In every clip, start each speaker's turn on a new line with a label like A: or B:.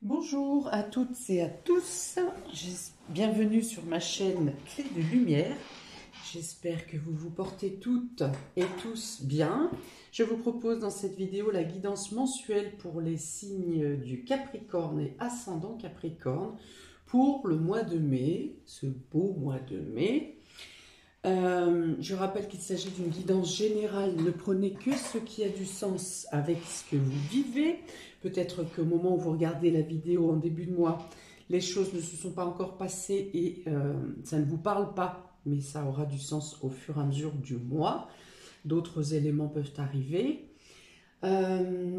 A: Bonjour à toutes et à tous, bienvenue sur ma chaîne Clé de Lumière. J'espère que vous vous portez toutes et tous bien. Je vous propose dans cette vidéo la guidance mensuelle pour les signes du Capricorne et ascendant Capricorne pour le mois de mai, ce beau mois de mai. Je rappelle qu'il s'agit d'une guidance générale. Ne prenez que ce qui a du sens avec ce que vous vivez. Peut-être qu'au moment où vous regardez la vidéo en début de mois, les choses ne se sont pas encore passées et ça ne vous parle pas, mais ça aura du sens au fur et à mesure du mois. D'autres éléments peuvent arriver.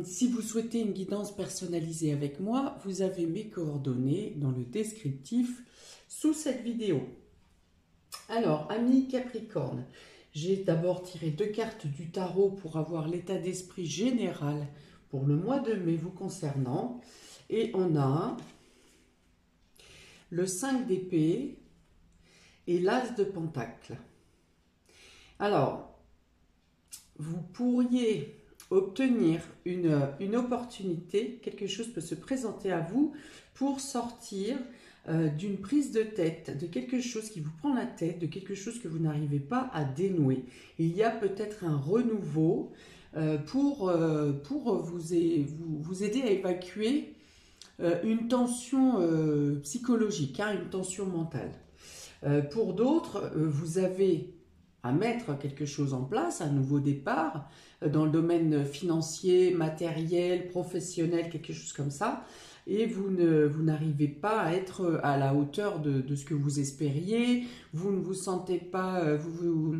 A: Si vous souhaitez une guidance personnalisée avec moi, vous avez mes coordonnées dans le descriptif sous cette vidéo. Alors, amis Capricorne, j'ai d'abord tiré 2 cartes du tarot pour avoir l'état d'esprit général pour le mois de mai vous concernant. Et on a le 5 d'épée et l'as de pentacle. Alors, vous pourriez obtenir une opportunité, quelque chose peut se présenter à vous pour sortir d'une prise de tête, de quelque chose qui vous prend la tête, de quelque chose que vous n'arrivez pas à dénouer. Il y a peut-être un renouveau pour vous aider à évacuer une tension psychologique, une tension mentale. Pour d'autres, vous avez à mettre quelque chose en place, un nouveau départ, dans le domaine financier, matériel, professionnel, quelque chose comme ça, et vous n'arrivez pas à être à la hauteur de ce que vous espériez, vous ne vous sentez pas, vous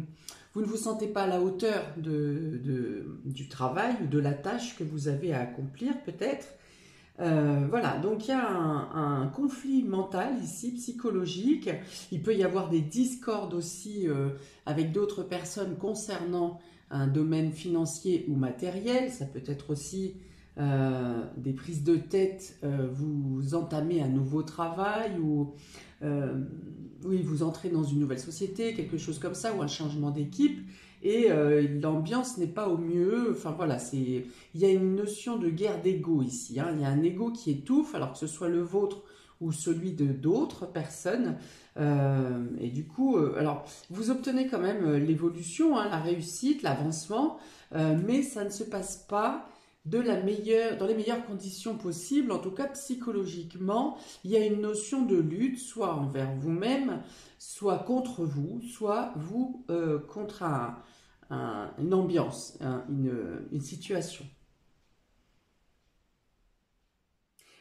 A: ne vous sentez pas à la hauteur du travail ou de la tâche que vous avez à accomplir peut-être. Voilà, donc il y a un conflit mental ici, psychologique. Il peut y avoir des discordes aussi avec d'autres personnes concernant un domaine financier ou matériel. Ça peut être aussi des prises de tête, vous entamez un nouveau travail ou oui, vous entrez dans une nouvelle société, quelque chose comme ça, ou un changement d'équipe. Et l'ambiance n'est pas au mieux. Enfin voilà, il y a une notion de guerre d'ego ici. Il y a un ego qui étouffe, alors que ce soit le vôtre ou celui de d'autres personnes. Et du coup, alors vous obtenez quand même l'évolution, la réussite, l'avancement, mais ça ne se passe pas dans les meilleures conditions possibles. En tout cas, psychologiquement, il y a une notion de lutte, soit envers vous-même, soit contre vous, soit vous contre une ambiance, une situation.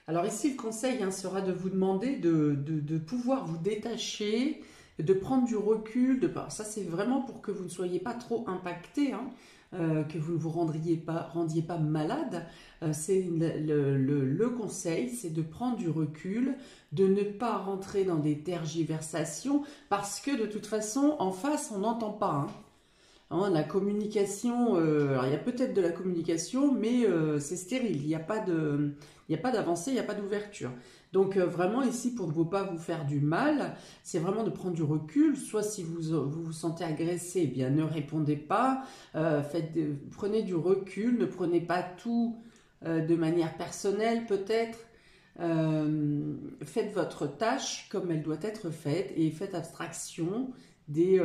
A: Alors ici, le conseil sera de vous demander de pouvoir vous détacher, de prendre du recul. Ça, c'est vraiment pour que vous ne soyez pas trop impacté, que vous ne vous rendiez pas malade. C'est le conseil, c'est de prendre du recul, de ne pas rentrer dans des tergiversations, parce que de toute façon, en face, on n'entend pas. La communication, alors il y a peut-être de la communication, mais c'est stérile, il n'y a pas d'avancée, il n'y a pas d'ouverture. Donc vraiment ici, pour ne pas vous faire du mal, c'est vraiment de prendre du recul. Soit si vous sentez agressé, eh bien ne répondez pas, prenez du recul, ne prenez pas tout de manière personnelle peut-être. Faites votre tâche comme elle doit être faite et faites abstraction des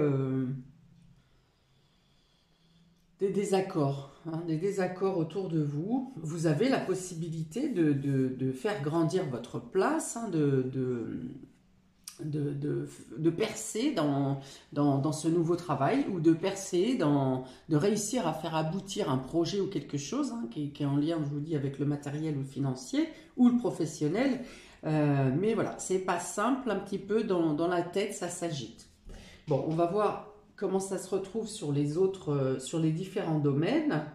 A: désaccords, des désaccords autour de vous. Vous avez la possibilité de faire grandir votre place, de percer dans ce nouveau travail, ou de percer, de réussir à faire aboutir un projet ou quelque chose qui est en lien, je vous dis, avec le matériel ou le financier ou le professionnel. Mais voilà, c'est pas simple, un petit peu dans la tête, ça s'agite. Bon, on va voir comment ça se retrouve sur les différents domaines.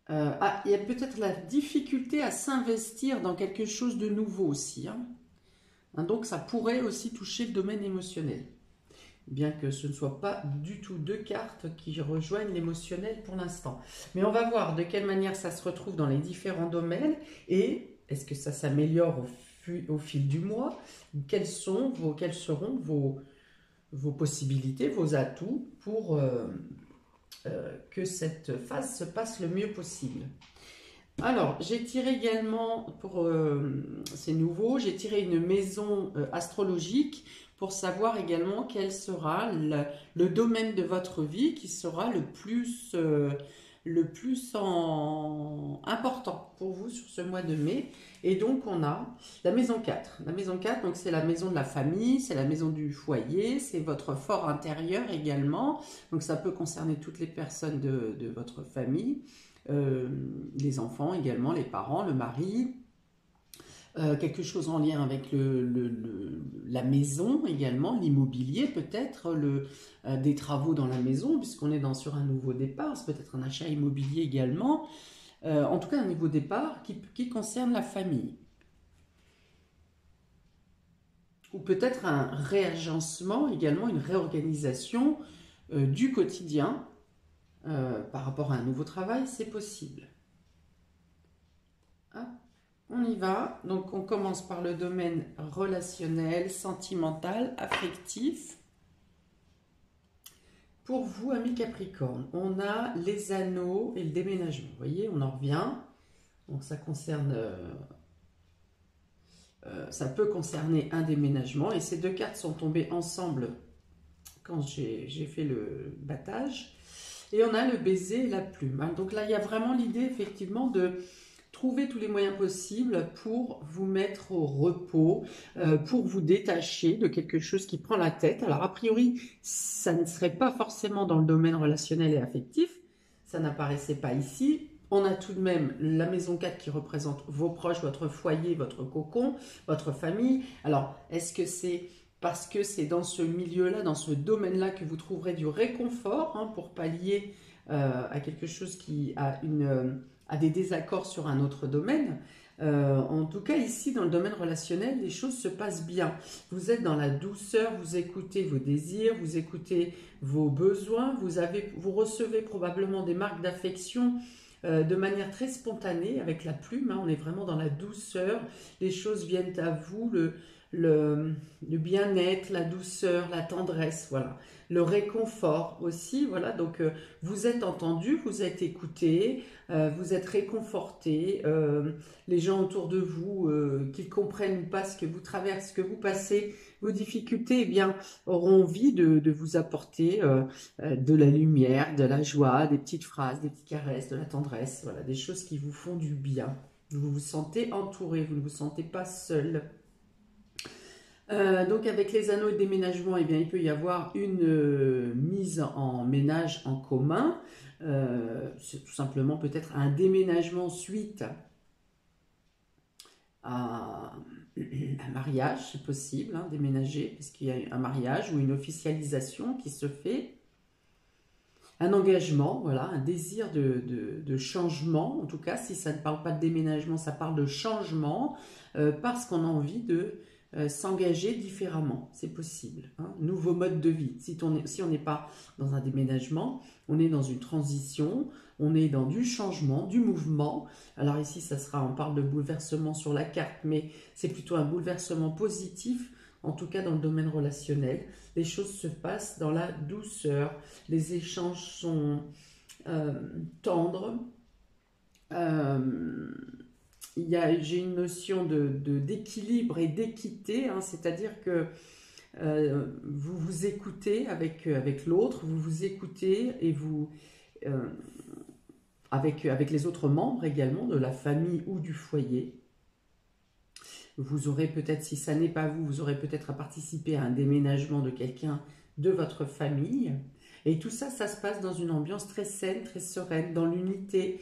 A: Il y a peut-être la difficulté à s'investir dans quelque chose de nouveau aussi. Donc ça pourrait aussi toucher le domaine émotionnel. Bien que ce ne soit pas du tout 2 cartes qui rejoignent l'émotionnel pour l'instant. Mais on va voir de quelle manière ça se retrouve dans les différents domaines et est-ce que ça s'améliore au fil du mois. Quelles seront vos possibilités, vos atouts pour que cette phase se passe le mieux possible. Alors, j'ai tiré également, pour c'est nouveau, j'ai tiré une maison astrologique pour savoir également quel sera le domaine de votre vie qui sera le plus important pour vous sur ce mois de mai. Et donc, on a la maison 4. La maison 4, donc c'est la maison de la famille, c'est la maison du foyer, c'est votre fort intérieur également. Donc, ça peut concerner toutes les personnes de votre famille. Euh, les enfants également, les parents, le mari, quelque chose en lien avec la maison également, l'immobilier peut-être, des travaux dans la maison, puisqu'on est sur un nouveau départ, c'est peut-être un achat immobilier également, en tout cas un nouveau départ qui concerne la famille. Ou peut-être un réagencement également, une réorganisation du quotidien par rapport à un nouveau travail, c'est possible. Hop. On y va. Donc, on commence par le domaine relationnel, sentimental, affectif. Pour vous, amis Capricorne, on a les anneaux et le déménagement. Vous voyez, on en revient. Donc, ça concerne, ça peut concerner un déménagement. Et ces deux cartes sont tombées ensemble quand j'ai fait le battage. Et on a le baiser et la plume. Donc là, il y a vraiment l'idée, effectivement, de trouver tous les moyens possibles pour vous mettre au repos, pour vous détacher de quelque chose qui prend la tête. Alors, a priori, ça ne serait pas forcément dans le domaine relationnel et affectif. Ça n'apparaissait pas ici. On a tout de même la maison 4 qui représente vos proches, votre foyer, votre cocon, votre famille. Alors, est-ce que c'est parce que c'est dans ce milieu-là, dans ce domaine-là que vous trouverez du réconfort pour pallier à quelque chose qui a à des désaccords sur un autre domaine. En tout cas, ici, dans le domaine relationnel, les choses se passent bien. Vous êtes dans la douceur, vous écoutez vos désirs, vous écoutez vos besoins, vous recevez probablement des marques d'affection de manière très spontanée avec la plume. On est vraiment dans la douceur, les choses viennent à vous, le bien-être, la douceur, la tendresse, voilà. Le réconfort aussi, voilà. Donc, vous êtes entendu, vous êtes écouté, vous êtes réconforté. Les gens autour de vous, qu'ils comprennent ou pas ce que vous traversez, ce que vous passez, vos difficultés, eh bien, auront envie de vous apporter de la lumière, de la joie, des petites phrases, des petites caresses, de la tendresse, voilà, des choses qui vous font du bien. Vous vous sentez entouré, vous ne vous sentez pas seul. Donc avec les anneaux de déménagement, eh bien, il peut y avoir une mise en ménage en commun. C'est tout simplement peut-être un déménagement suite à un mariage, c'est possible, déménager, parce qu'il y a un mariage ou une officialisation qui se fait. Un engagement, voilà, un désir de changement. En tout cas, si ça ne parle pas de déménagement, ça parle de changement, parce qu'on a envie de s'engager différemment. C'est possible. Nouveau mode de vie. Si on n'est pas dans un déménagement, on est dans une transition, on est dans du changement, du mouvement. Alors ici, on parle de bouleversement sur la carte, mais c'est plutôt un bouleversement positif, en tout cas dans le domaine relationnel. Les choses se passent dans la douceur, les échanges sont tendres. J'ai une notion d'équilibre et d'équité, c'est-à-dire que vous vous écoutez avec l'autre, vous vous écoutez et vous avec les autres membres également de la famille ou du foyer. Vous aurez peut-être, si ça n'est pas vous, vous aurez peut-être à participer à un déménagement de quelqu'un de votre famille. Et tout ça, ça se passe dans une ambiance très saine, très sereine, dans l'unité,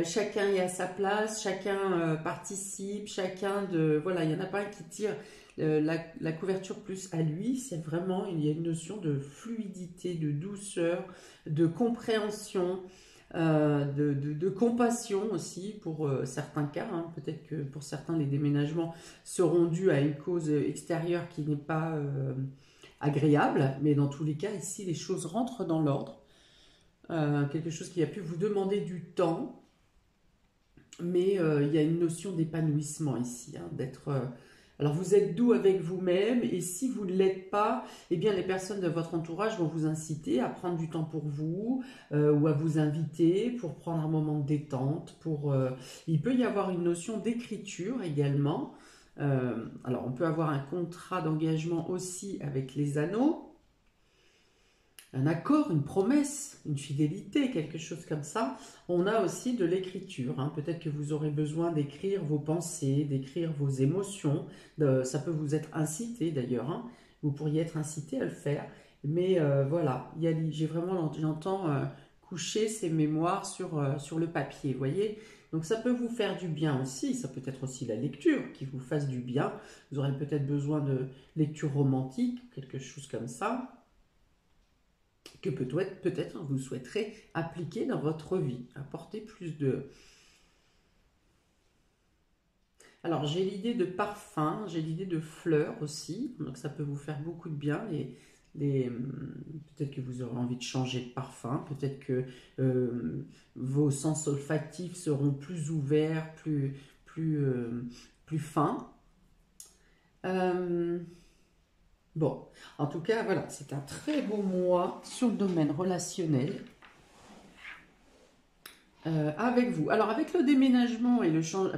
A: chacun est à sa place, chacun participe, voilà, il n'y en a pas un qui tire la couverture plus à lui. C'est vraiment, il y a une notion de fluidité, de douceur, de compréhension, de compassion aussi pour certains cas. Peut-être que pour certains, les déménagements seront dus à une cause extérieure qui n'est pas agréable, mais dans tous les cas, ici, les choses rentrent dans l'ordre. Quelque chose qui a pu vous demander du temps, mais il y a une notion d'épanouissement ici, d'être Alors vous êtes doux avec vous-même et si vous ne l'êtes pas, eh bien les personnes de votre entourage vont vous inciter à prendre du temps pour vous ou à vous inviter pour prendre un moment de détente. Il peut y avoir une notion d'écriture également. Alors on peut avoir un contrat d'engagement aussi avec les anneaux. Un accord, une promesse, une fidélité, quelque chose comme ça. On a aussi de l'écriture. Hein. Peut-être que vous aurez besoin d'écrire vos pensées, d'écrire vos émotions. Ça peut vous être incité d'ailleurs. Hein. Vous pourriez être incité à le faire. Mais voilà, j'entends coucher ces mémoires sur le papier, vous voyez. Donc ça peut vous faire du bien aussi. Ça peut être aussi la lecture qui vous fasse du bien. Vous aurez peut-être besoin de lecture romantique, quelque chose comme ça, que peut-être vous souhaiterez appliquer dans votre vie, apporter plus de... Alors, j'ai l'idée de parfum, j'ai l'idée de fleurs aussi, donc ça peut vous faire beaucoup de bien. Peut-être que vous aurez envie de changer de parfum, peut-être que vos sens olfactifs seront plus ouverts, plus fins. Bon, en tout cas, voilà, c'est un très beau mois sur le domaine relationnel avec vous. Alors, avec le déménagement et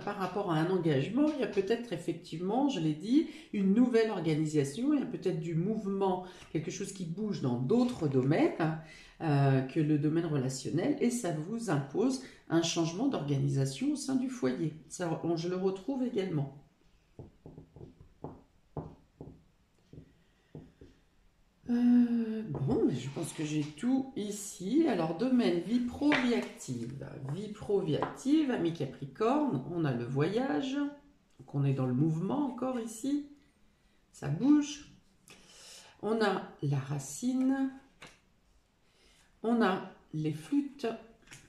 A: par rapport à un engagement, il y a peut-être effectivement, je l'ai dit, une nouvelle organisation, il y a peut-être du mouvement, quelque chose qui bouge dans d'autres domaines que le domaine relationnel et ça vous impose un changement d'organisation au sein du foyer. Ça, je le retrouve également. Bon, mais je pense que j'ai tout ici. Alors, domaine vie pro, vie active. Vie pro, vie active, ami Capricorne, on a le voyage. Donc, on est dans le mouvement encore ici. Ça bouge. On a la racine. On a les flûtes.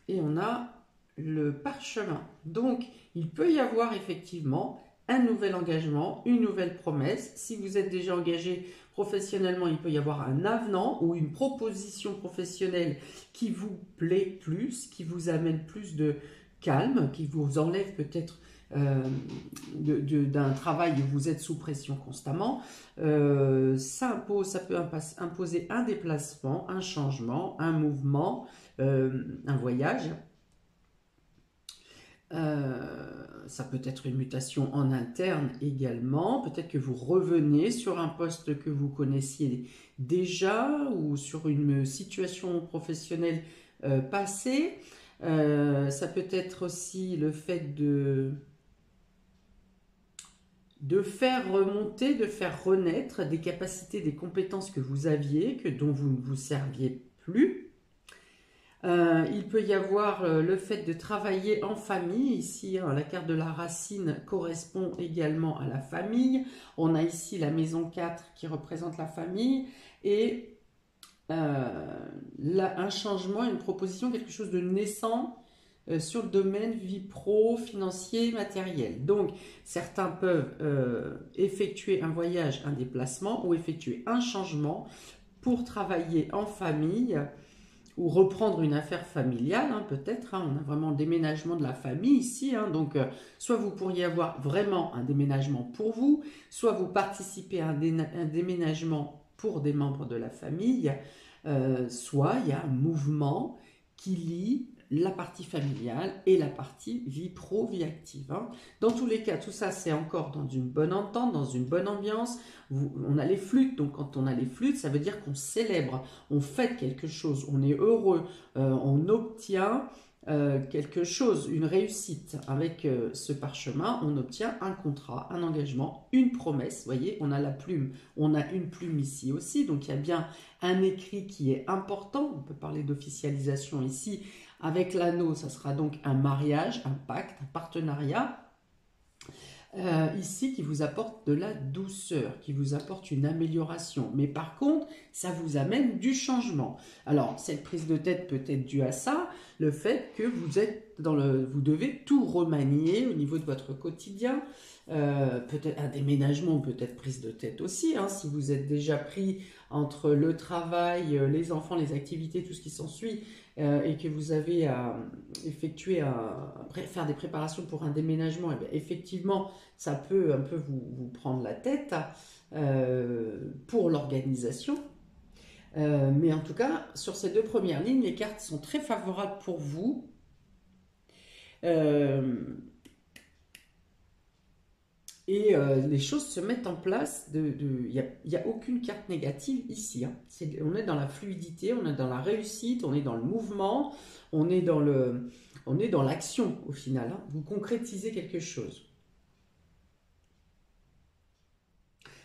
A: Et on a le parchemin. Donc, il peut y avoir effectivement un nouvel engagement, une nouvelle promesse. Si vous êtes déjà engagé professionnellement, il peut y avoir un avenant ou une proposition professionnelle qui vous plaît plus, qui vous amène plus de calme, qui vous enlève peut-être d'un travail où vous êtes sous pression constamment. Ça peut imposer un déplacement, un changement, un mouvement, un voyage. Ça peut être une mutation en interne également. Peut-être que vous revenez sur un poste que vous connaissiez déjà ou sur une situation professionnelle passée. Ça peut être aussi le fait de faire remonter, de faire renaître des capacités, des compétences que vous aviez, dont vous ne vous serviez plus. Il peut y avoir le fait de travailler en famille. Ici, hein, la carte de la racine correspond également à la famille. On a ici la maison 4 qui représente la famille et un changement, une proposition, quelque chose de naissant sur le domaine vie pro, financier, matériel. Donc, certains peuvent effectuer un voyage, un déplacement ou effectuer un changement pour travailler en famille ou reprendre une affaire familiale, hein, peut-être. Hein, on a vraiment le déménagement de la famille ici. Hein, donc, soit vous pourriez avoir vraiment un déménagement pour vous, soit vous participez à un déménagement pour des membres de la famille, soit il y a un mouvement qui lie la partie familiale et la partie vie pro, vie active. Hein. Dans tous les cas, tout ça, c'est encore dans une bonne entente, dans une bonne ambiance. On a les flûtes, donc quand on a les flûtes, ça veut dire qu'on célèbre, on fête quelque chose, on est heureux, on obtient quelque chose, une réussite. Avec ce parchemin, on obtient un contrat, un engagement, une promesse. Vous voyez, on a la plume, on a une plume ici aussi, donc il y a bien un écrit qui est important. On peut parler d'officialisation ici. Avec l'anneau, ça sera donc un mariage, un pacte, un partenariat. Ici, qui vous apporte de la douceur, qui vous apporte une amélioration. Mais par contre, ça vous amène du changement. Alors, cette prise de tête peut être due à ça, le fait que vous êtes vous devez tout remanier au niveau de votre quotidien. Peut-être un déménagement, peut-être prise de tête aussi, hein, si vous êtes déjà pris entre le travail, les enfants, les activités, tout ce qui s'ensuit, et que vous avez à faire des préparations pour un déménagement, et bien, effectivement, ça peut un peu vous prendre la tête pour l'organisation. Mais en tout cas, sur ces 2 premières lignes, les cartes sont très favorables pour vous. Les choses se mettent en place. Il n'y a aucune carte négative ici, hein. On est dans la fluidité, on est dans la réussite, on est dans le mouvement, on est dans l'action au final, hein. Vous concrétisez quelque chose.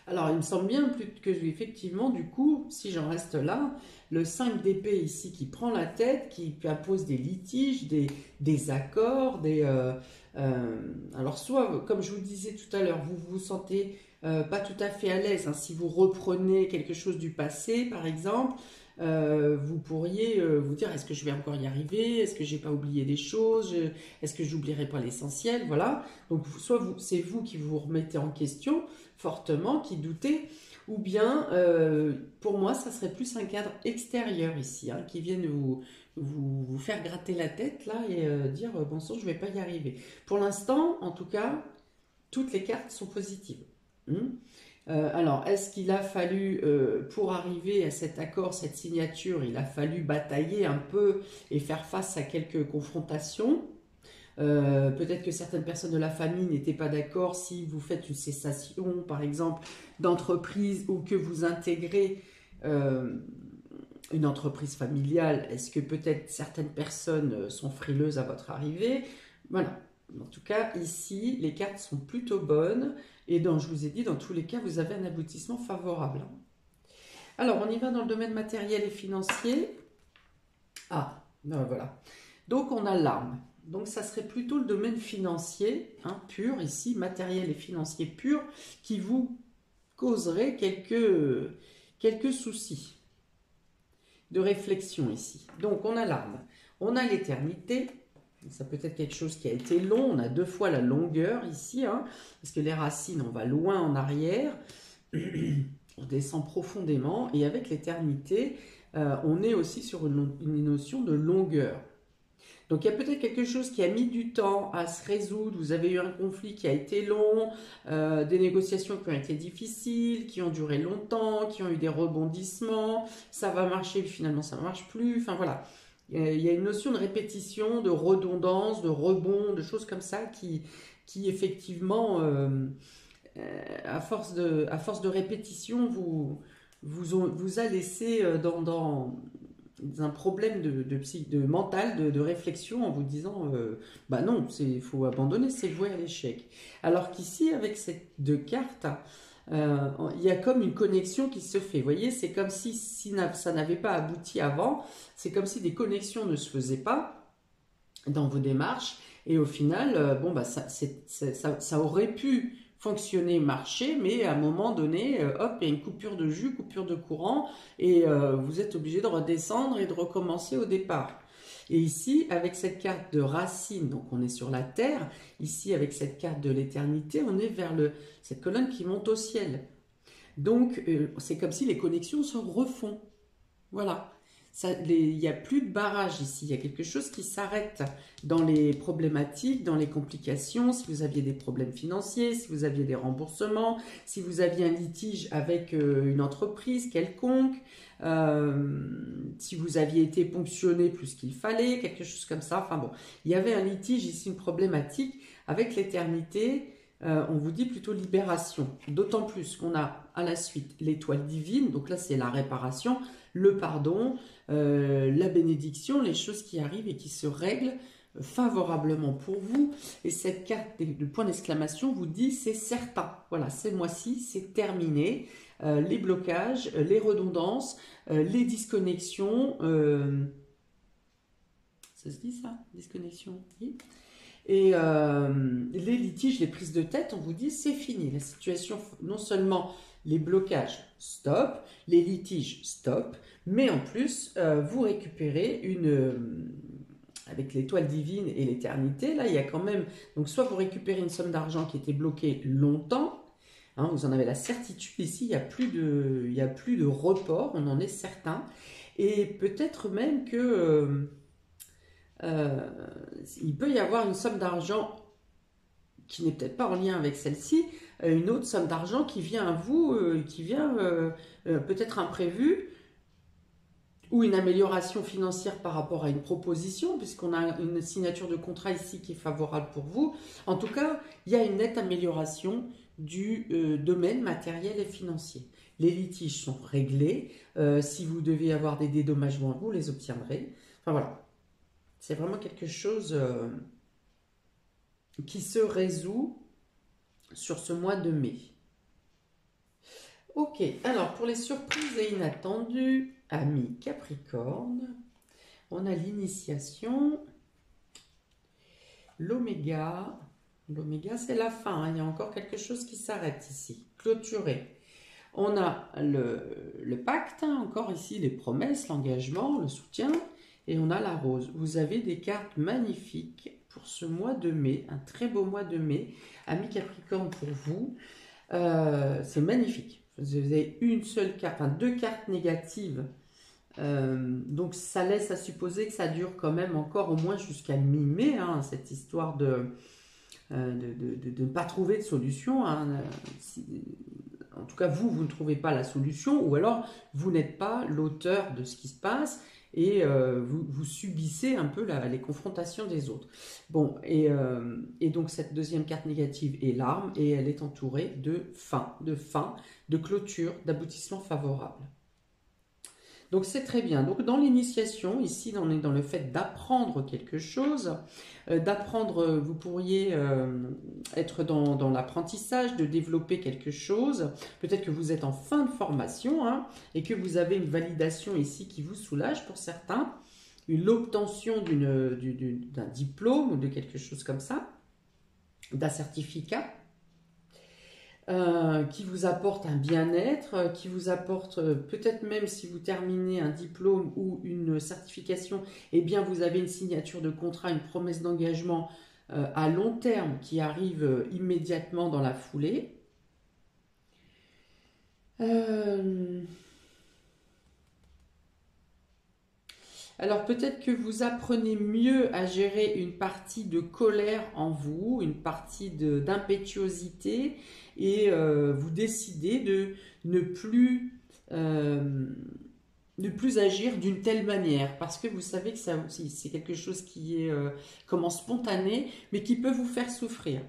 A: Alors, il me semble bien plus que effectivement, du coup, si j'en reste là, le 5 d'épée ici qui prend la tête, qui impose des litiges, des accords, alors soit, comme je vous disais tout à l'heure, vous vous sentez pas tout à fait à l'aise, hein, si vous reprenez quelque chose du passé, par exemple, vous pourriez vous dire, est-ce que je vais encore y arriver? Est-ce que j'ai pas oublié des choses? Est-ce que j'oublierai pas l'essentiel? Voilà. Donc, soit c'est vous qui vous remettez en question fortement, qui doutez, ou bien, pour moi, ça serait plus un cadre extérieur ici, hein, qui vienne vous faire gratter la tête, là, et dire, bon sang, je vais pas y arriver. Pour l'instant, en tout cas, toutes les cartes sont positives. Alors, est-ce qu'il a fallu, pour arriver à cet accord, cette signature, il a fallu batailler un peu et faire face à quelques confrontations? Peut-être que certaines personnes de la famille n'étaient pas d'accord si vous faites une cessation, par exemple, d'entreprise ou que vous intégrez une entreprise familiale. Est-ce que peut-être certaines personnes sont frileuses à votre arrivée? Voilà. En tout cas, ici, les cartes sont plutôt bonnes. Et je vous ai dit, dans tous les cas, vous avez un aboutissement favorable. Alors, on y va dans le domaine matériel et financier. Ah, voilà. Donc, on a l'arme. Donc, ça serait plutôt le domaine financier, hein, pur, ici, matériel et financier pur, qui vous causerait quelques soucis de réflexion ici. Donc, on a l'arme. On a l'éternité. Ça peut être quelque chose qui a été long. On a 2 fois la longueur ici, hein, parce que les racines, on va loin en arrière. On descend profondément. Et avec l'éternité, on est aussi sur une notion de longueur. Donc, il y a peut-être quelque chose qui a mis du temps à se résoudre. Vous avez eu un conflit qui a été long, des négociations qui ont été difficiles, qui ont duré longtemps, qui ont eu des rebondissements. Ça va marcher, puis finalement, ça ne marche plus. Enfin, voilà. Il y a une notion de répétition, de redondance, de rebond, de choses comme ça qui effectivement, à force de répétition, vous a laissé dans un problème de mental, de réflexion en vous disant bah non, il faut abandonner, c'est voué à l'échec. Alors qu'ici, avec ces 2 cartes, il y a comme une connexion qui se fait. Vous voyez, c'est comme si ça n'avait pas abouti avant, c'est comme si des connexions ne se faisaient pas dans vos démarches, et au final, bon, bah, ça aurait pu fonctionner, marcher, mais à un moment donné, hop, il y a une coupure de jus, coupure de courant, et vous êtes obligé de redescendre et de recommencer au départ. Et ici, avec cette carte de racine, donc on est sur la terre, ici avec cette carte de l'éternité, on est vers cette colonne qui monte au ciel. Donc, c'est comme si les connexions se refont. Voilà. Il n'y a plus de barrage ici, il y a quelque chose qui s'arrête dans les problématiques, dans les complications, si vous aviez des problèmes financiers, si vous aviez des remboursements, si vous aviez un litige avec une entreprise quelconque, si vous aviez été ponctionné plus qu'il fallait, quelque chose comme ça. Enfin bon, il y avait un litige ici, une problématique. Avec l'éternité, on vous dit plutôt libération. D'autant plus qu'on a à la suite l'étoile divine, donc là c'est la réparation, le pardon, la bénédiction, les choses qui arrivent et qui se règlent favorablement pour vous. Et cette carte de point d'exclamation vous dit c'est certain. Voilà, ce mois-ci c'est terminé. Les blocages, les redondances, les disconnexions. Ça se dit ça? Disconnexion, oui. Et les litiges, les prises de tête, on vous dit c'est fini. La situation, non seulement les blocages, stop, les litiges, stop, mais en plus, vous récupérez avec l'étoile divine et l'éternité, là, il y a quand même... Donc, soit vous récupérez une somme d'argent qui était bloquée longtemps, hein, vous en avez la certitude, ici, il n'y a plus de report, on en est certain. Et peut-être même que il peut y avoir une somme d'argent qui n'est peut-être pas en lien avec celle-ci, une autre somme d'argent qui vient à vous, qui vient peut-être imprévue, ou une amélioration financière par rapport à une proposition, puisqu'on a une signature de contrat ici qui est favorable pour vous. En tout cas, il y a une nette amélioration du domaine matériel et financier. Les litiges sont réglés. Si vous devez avoir des dédommagements, vous les obtiendrez. Enfin voilà, c'est vraiment quelque chose qui se résout sur ce mois de mai. Ok, alors pour les surprises et inattendues, amis Capricorne, on a l'initiation, l'oméga. L'oméga, c'est la fin, hein, il y a encore quelque chose qui s'arrête ici, clôturé. On a le pacte, hein, encore ici les promesses, l'engagement, le soutien, et on a la rose. Vous avez des cartes magnifiques pour ce mois de mai, un très beau mois de mai, amis Capricorne pour vous. C'est magnifique. Vous avez une seule carte, enfin deux cartes négatives. Donc ça laisse à supposer que ça dure quand même encore au moins jusqu'à mi-mai, hein, cette histoire de ne pas trouver de solution. Hein. En tout cas, vous ne trouvez pas la solution, ou alors vous n'êtes pas l'auteur de ce qui se passe et vous subissez un peu les confrontations des autres. Bon, et donc cette deuxième carte négative est l'arme, et elle est entourée de fin, de clôture, d'aboutissement favorable. Donc c'est très bien. Donc dans l'initiation, ici on est dans le fait d'apprendre quelque chose, d'apprendre, vous pourriez être dans l'apprentissage, de développer quelque chose. Peut-être que vous êtes en fin de formation, hein, et que vous avez une validation ici qui vous soulage pour certains, l'obtention d'un diplôme ou de quelque chose comme ça, d'un certificat. Qui vous apporte un bien-être, qui vous apporte peut-être même si vous terminez un diplôme ou une certification, eh bien vous avez une signature de contrat, une promesse d'engagement à long terme qui arrive immédiatement dans la foulée. Alors peut-être que vous apprenez mieux à gérer une partie de colère en vous, une partie d'impétuosité, et vous décidez de ne plus agir d'une telle manière, parce que vous savez que ça aussi c'est quelque chose qui est comment spontané, mais qui peut vous faire souffrir.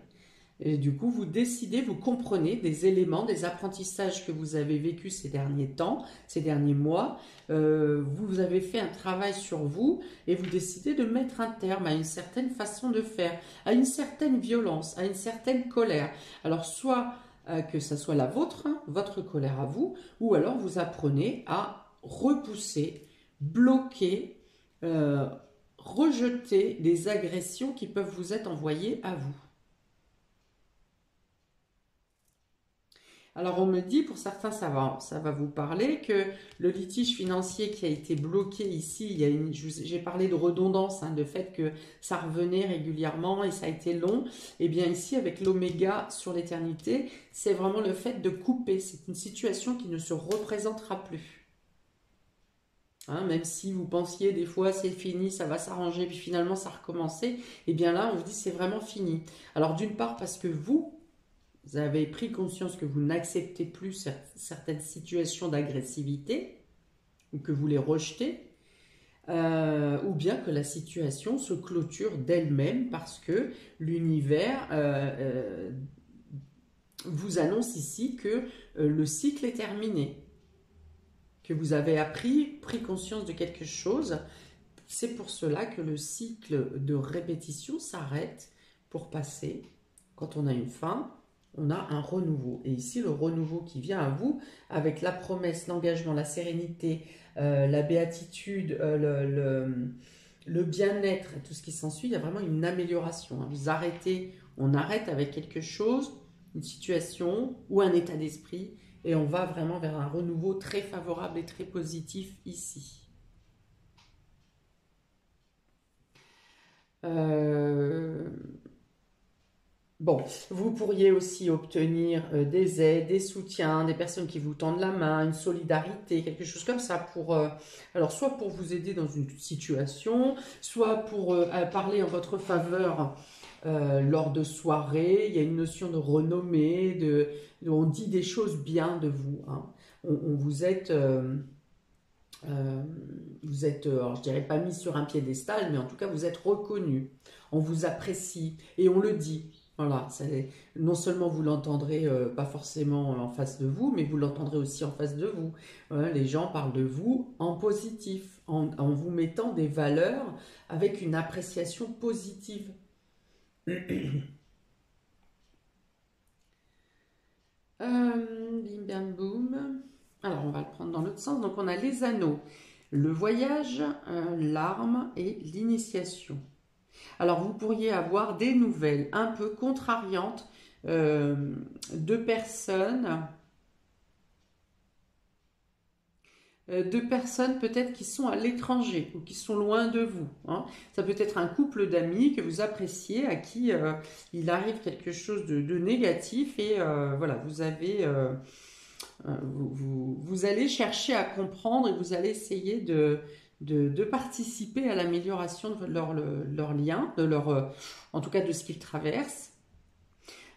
A: Et du coup, vous décidez, vous comprenez des éléments, des apprentissages que vous avez vécus ces derniers temps, ces derniers mois. Vous avez fait un travail sur vous et vous décidez de mettre un terme à une certaine façon de faire, à une certaine violence, à une certaine colère. Alors, soit que ça soit la vôtre, hein, votre colère à vous, ou alors vous apprenez à repousser, bloquer, rejeter les agressions qui peuvent vous être envoyées à vous. Alors on me dit, pour certains ça va vous parler, que le litige financier qui a été bloqué ici, j'ai parlé de redondance, hein, de fait que ça revenait régulièrement et ça a été long. Et bien ici avec l'oméga sur l'éternité, c'est vraiment le fait de couper, c'est une situation qui ne se représentera plus. Hein, même si vous pensiez des fois c'est fini, ça va s'arranger, puis finalement ça a recommencé, et bien là on vous dit c'est vraiment fini. Alors d'une part parce que vous avez pris conscience que vous n'acceptez plus certaines situations d'agressivité, ou que vous les rejetez, ou bien que la situation se clôture d'elle-même parce que l'univers vous annonce ici que le cycle est terminé, que vous avez pris conscience de quelque chose. C'est pour cela que le cycle de répétition s'arrête pour passer, quand on a une fin, on a un renouveau. Et ici, le renouveau qui vient à vous, avec la promesse, l'engagement, la sérénité, la béatitude, le bien-être et tout ce qui s'ensuit, il y a vraiment une amélioration. Vous arrêtez, on arrête avec quelque chose, une situation ou un état d'esprit, et on va vraiment vers un renouveau très favorable et très positif ici. Euh, Bon, vous pourriez aussi obtenir des aides, des soutiens, des personnes qui vous tendent la main, une solidarité, quelque chose comme ça pour, alors soit pour vous aider dans une situation, soit pour parler en votre faveur lors de soirées. Il y a une notion de renommée, on dit des choses bien de vous, hein. Vous êtes, alors je dirais pas mis sur un piédestal, mais en tout cas vous êtes reconnu, on vous apprécie et on le dit. Voilà, non seulement vous l'entendrez pas forcément en face de vous, mais vous l'entendrez aussi en face de vous. Voilà, les gens parlent de vous en positif, en vous mettant des valeurs avec une appréciation positive. Bim bam boum. Alors on va le prendre dans l'autre sens. Donc on a les anneaux, le voyage, l'arme et l'initiation. Alors vous pourriez avoir des nouvelles un peu contrariantes euh, de personnes peut-être qui sont à l'étranger ou qui sont loin de vous, hein. Ça peut être un couple d'amis que vous appréciez, à qui il arrive quelque chose de négatif et voilà, vous allez chercher à comprendre et vous allez essayer de participer à l'amélioration de leur lien, en tout cas de ce qu'ils traversent.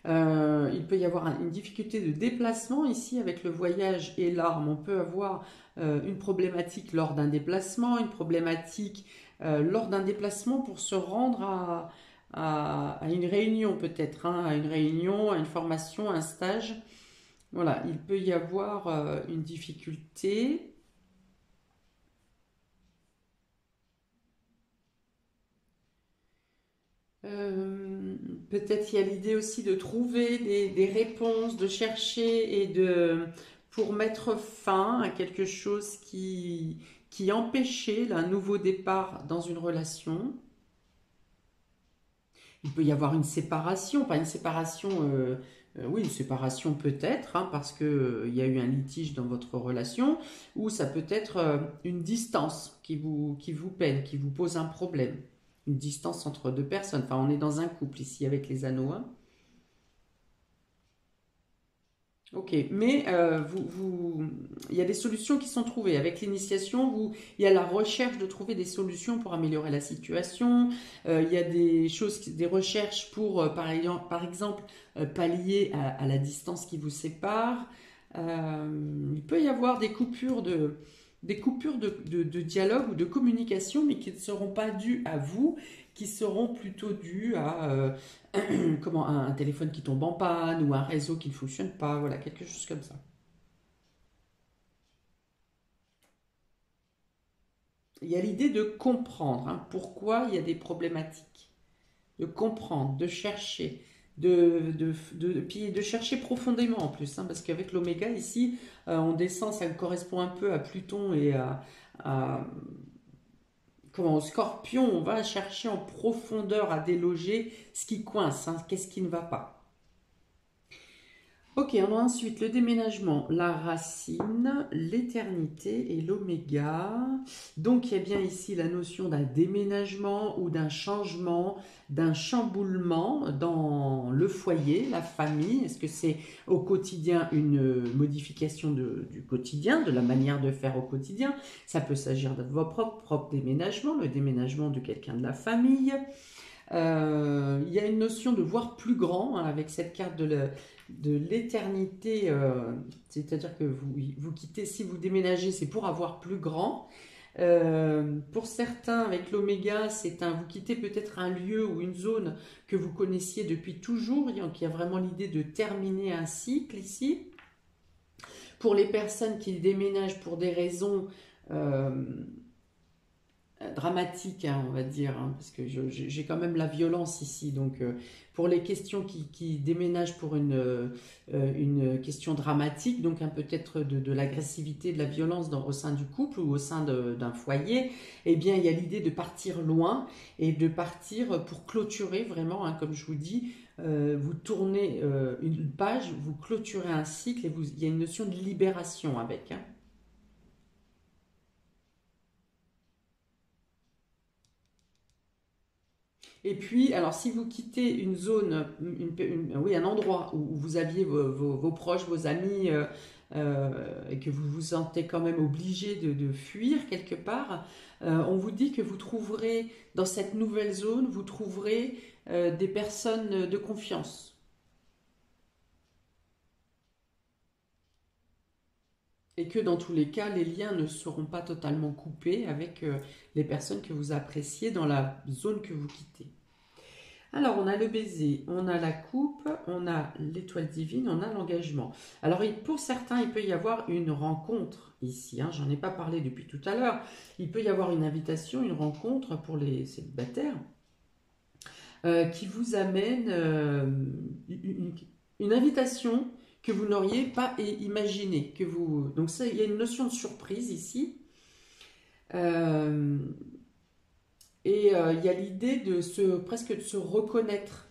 A: Il peut y avoir une difficulté de déplacement ici avec le voyage et l'arme. On peut avoir une problématique lors d'un déplacement, une problématique lors d'un déplacement pour se rendre à une réunion peut-être, hein, à une réunion, à une formation, à un stage. Voilà, il peut y avoir une difficulté. Euh, Peut-être il y a l'idée aussi de trouver des réponses, de chercher pour mettre fin à quelque chose qui empêchait un nouveau départ dans une relation. Il peut y avoir une séparation, pas une séparation, oui, une séparation peut-être, hein, parce que il y a eu un litige dans votre relation, ou ça peut être une distance qui vous peine, qui vous pose un problème. Une distance entre deux personnes. Enfin, on est dans un couple ici avec les anneaux, hein. Ok, mais il y a des solutions qui sont trouvées. Avec l'initiation, il y a la recherche de trouver des solutions pour améliorer la situation. Il y a des recherches pour, par exemple, pallier à la distance qui vous sépare. Il peut y avoir des coupures de dialogue ou de communication, mais qui ne seront pas dues à vous, qui seront plutôt dues à comment un téléphone qui tombe en panne ou un réseau qui ne fonctionne pas, voilà, quelque chose comme ça. Il y a l'idée de comprendre, hein, pourquoi il y a des problématiques, de comprendre, de chercher, puis de chercher profondément en plus, hein, parce qu'avec l'oméga ici, on descend, ça correspond un peu à Pluton et à- comment, au Scorpion, on va chercher en profondeur à déloger ce qui coince, hein, qu'est-ce qui ne va pas. Ok, on a ensuite le déménagement, la racine, l'éternité et l'oméga. Donc il y a bien ici la notion d'un déménagement ou d'un changement, d'un chamboulement dans le foyer, la famille. Est-ce que c'est au quotidien une modification du quotidien, de la manière de faire au quotidien? Ça peut s'agir de votre propre déménagement, le déménagement de quelqu'un de la famille. Il y a une notion de voir plus grand, hein, avec cette carte de l'éternité, c'est-à-dire que vous quittez, si vous déménagez, c'est pour avoir plus grand. Pour certains, avec l'oméga, vous quittez peut-être un lieu ou une zone que vous connaissiez depuis toujours, donc il y a vraiment l'idée de terminer un cycle ici. Pour les personnes qui déménagent pour des raisons euh, dramatique, hein, on va dire, hein, parce que j'ai quand même la violence ici. Donc, pour les questions qui déménagent pour une question dramatique, donc peut-être de l'agressivité, de la violence au sein du couple ou au sein d'un foyer, eh bien, il y a l'idée de partir loin et de partir pour clôturer vraiment, hein, comme je vous dis. Vous tournez une page, vous clôturez un cycle et il y a une notion de libération avec, hein. Et puis, alors si vous quittez une zone, oui, un endroit où vous aviez vos proches, vos amis, et que vous vous sentez quand même obligé de fuir quelque part, on vous dit que vous trouverez, dans cette nouvelle zone, vous trouverez des personnes de confiance. Et que dans tous les cas, les liens ne seront pas totalement coupés avec les personnes que vous appréciez dans la zone que vous quittez. Alors, on a le baiser, on a la coupe, on a l'étoile divine, on a l'engagement. Alors, pour certains, il peut y avoir une rencontre ici. Hein, j'en ai pas parlé depuis tout à l'heure. Il peut y avoir une invitation, une rencontre pour les célibataires qui vous amène une invitation que vous n'auriez pas imaginé. Donc, ça, il y a une notion de surprise ici. Et il y a l'idée presque de se reconnaître.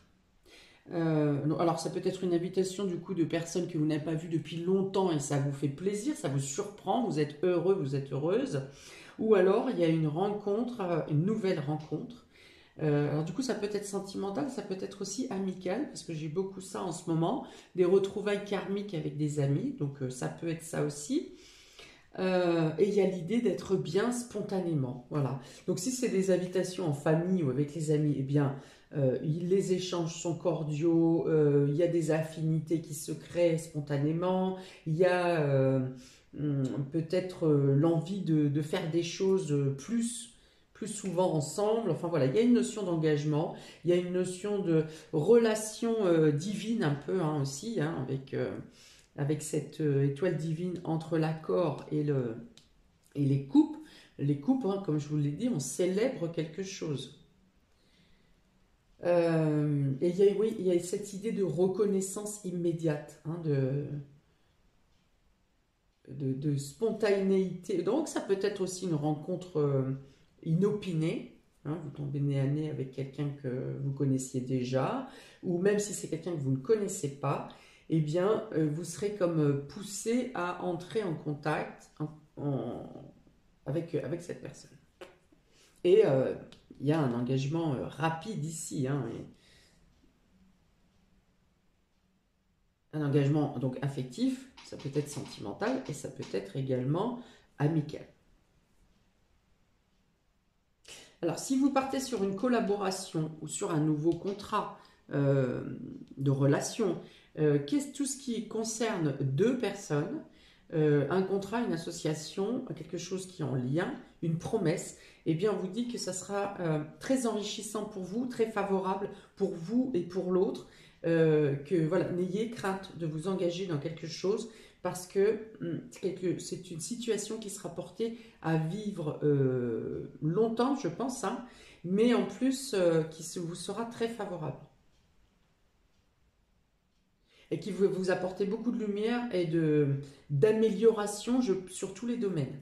A: Alors ça peut être une invitation du coup de personnes que vous n'avez pas vues depuis longtemps et ça vous fait plaisir, ça vous surprend, vous êtes heureux, vous êtes heureuse. Ou alors il y a une rencontre, une nouvelle rencontre. Alors du coup ça peut être sentimental, ça peut être aussi amical, parce que j'ai beaucoup ça en ce moment, des retrouvailles karmiques avec des amis, donc ça peut être ça aussi. Et il y a l'idée d'être bien spontanément. Voilà. Donc si c'est des invitations en famille ou avec les amis, eh bien, les échanges sont cordiaux, il y a des affinités qui se créent spontanément, il y a peut-être l'envie de faire des choses plus souvent ensemble. Enfin voilà, il y a une notion d'engagement, il y a une notion de relation divine un peu hein, aussi, hein, avec cette étoile divine entre l'accord et les coupes. Les coupes, hein, comme je vous l'ai dit, on célèbre quelque chose. Et oui, il y a cette idée de reconnaissance immédiate, hein, de spontanéité. Donc ça peut être aussi une rencontre inopinée. Hein, vous tombez nez à nez avec quelqu'un que vous connaissiez déjà, ou même si c'est quelqu'un que vous ne connaissez pas, eh bien, vous serez comme poussé à entrer en contact avec cette personne. Et il y a un engagement rapide ici, hein, un engagement donc affectif, ça peut être sentimental et ça peut être également amical. Alors, si vous partez sur une collaboration ou sur un nouveau contrat de relation, qu'est-ce tout ce qui concerne deux personnes, un contrat, une association, quelque chose qui est en lien, une promesse, eh bien, on vous dit que ça sera très enrichissant pour vous, très favorable pour vous et pour l'autre, que voilà, n'ayez crainte de vous engager dans quelque chose parce que c'est une situation qui sera portée à vivre longtemps, je pense, hein, mais en plus qui vous sera très favorable. Et qui va vous apporter beaucoup de lumière et d'amélioration sur tous les domaines.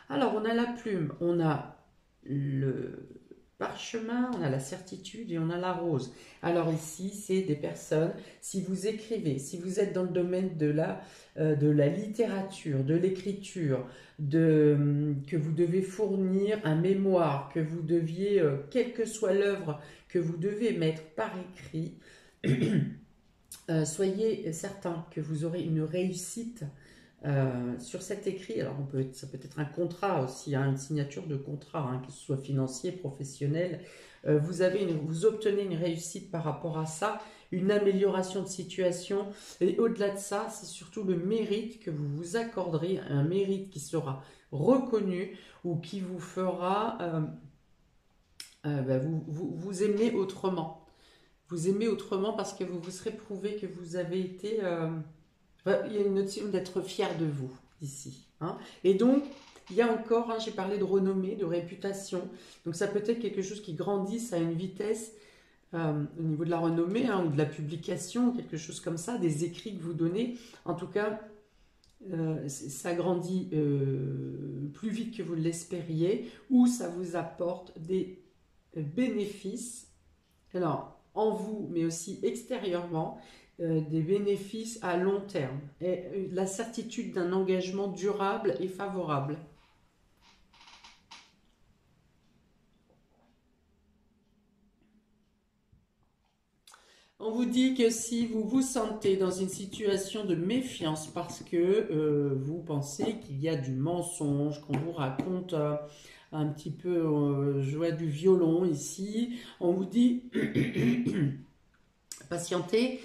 A: Alors, on a la plume, on a le parchemin, on a la certitude et on a la rose. Alors ici, c'est des personnes, si vous écrivez, si vous êtes dans le domaine de la littérature, de l'écriture, que vous devez fournir un mémoire, que vous deviez, quelle que soit l'œuvre que vous devez mettre par écrit, soyez certain que vous aurez une réussite sur cet écrit. Alors ça peut être un contrat aussi, hein, une signature de contrat, hein, que ce soit financier, professionnel. Vous obtenez une réussite par rapport à ça, une amélioration de situation. Et au-delà de ça, c'est surtout le mérite que vous vous accorderez, un mérite qui sera reconnu ou qui vous fera vous aimer autrement. Vous aimez autrement parce que vous vous serez prouvé que vous avez été... il y a une notion d'être fier de vous ici. Hein. Et donc, il y a encore, hein, j'ai parlé de renommée, de réputation. Donc ça peut être quelque chose qui grandisse à une vitesse au niveau de la renommée hein, ou de la publication, quelque chose comme ça, des écrits que vous donnez. En tout cas, ça grandit plus vite que vous l'espériez ou ça vous apporte des bénéfices. Alors, en vous, mais aussi extérieurement, des bénéfices à long terme et la certitude d'un engagement durable et favorable. On vous dit que si vous vous sentez dans une situation de méfiance parce que vous pensez qu'il y a du mensonge, qu'on vous raconte un petit peu jouer du violon ici, on vous dit patientez,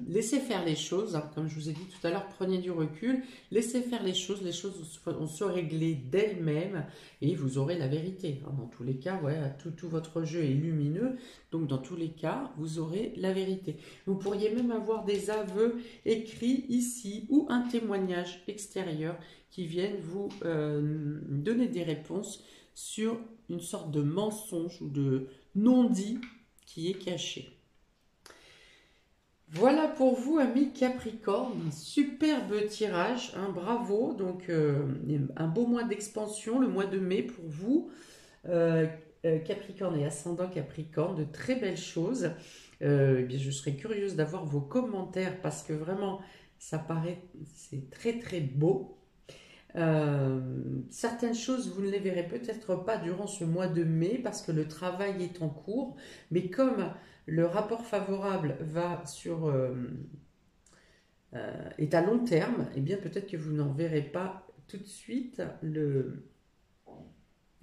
A: laissez faire les choses, hein, comme je vous ai dit tout à l'heure, prenez du recul, laissez faire les choses vont se régler d'elles-mêmes et vous aurez la vérité. Hein. Dans tous les cas, ouais, tout votre jeu est lumineux, donc dans tous les cas, vous aurez la vérité. Vous pourriez même avoir des aveux écrits ici ou un témoignage extérieur qui viennent vous donner des réponses sur une sorte de mensonge ou de non-dit qui est caché. Voilà pour vous, amis Capricorne, un superbe tirage, hein, bravo. Donc, un beau mois d'expansion, le mois de mai pour vous, Capricorne et ascendant Capricorne, de très belles choses. Eh bien, je serais curieuse d'avoir vos commentaires parce que vraiment, ça paraît, c'est très très beau. Certaines choses, vous ne les verrez peut-être pas durant ce mois de mai parce que le travail est en cours, mais comme le rapport favorable est à long terme, et bien peut-être que vous n'en verrez pas tout de suite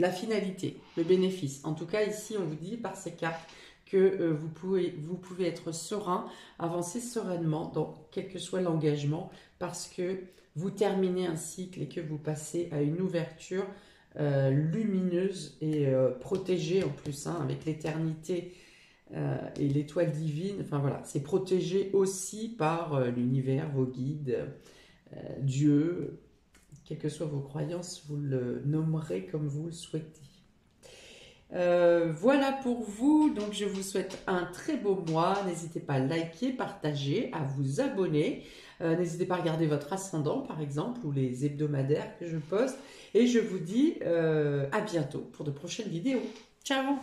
A: la finalité, le bénéfice. En tout cas, ici, on vous dit par ces cartes que vous pouvez être serein, avancer sereinement dans quel que soit l'engagement, parce que vous terminez un cycle et que vous passez à une ouverture lumineuse et protégée en plus, hein, avec l'éternité et l'étoile divine. Enfin voilà, c'est protégé aussi par l'univers, vos guides, Dieu, quelles que soient vos croyances, vous le nommerez comme vous le souhaitez. Voilà pour vous, donc je vous souhaite un très beau mois, n'hésitez pas à liker, partager, à vous abonner, n'hésitez pas à regarder votre ascendant par exemple, ou les hebdomadaires que je poste, et je vous dis à bientôt pour de prochaines vidéos. Ciao!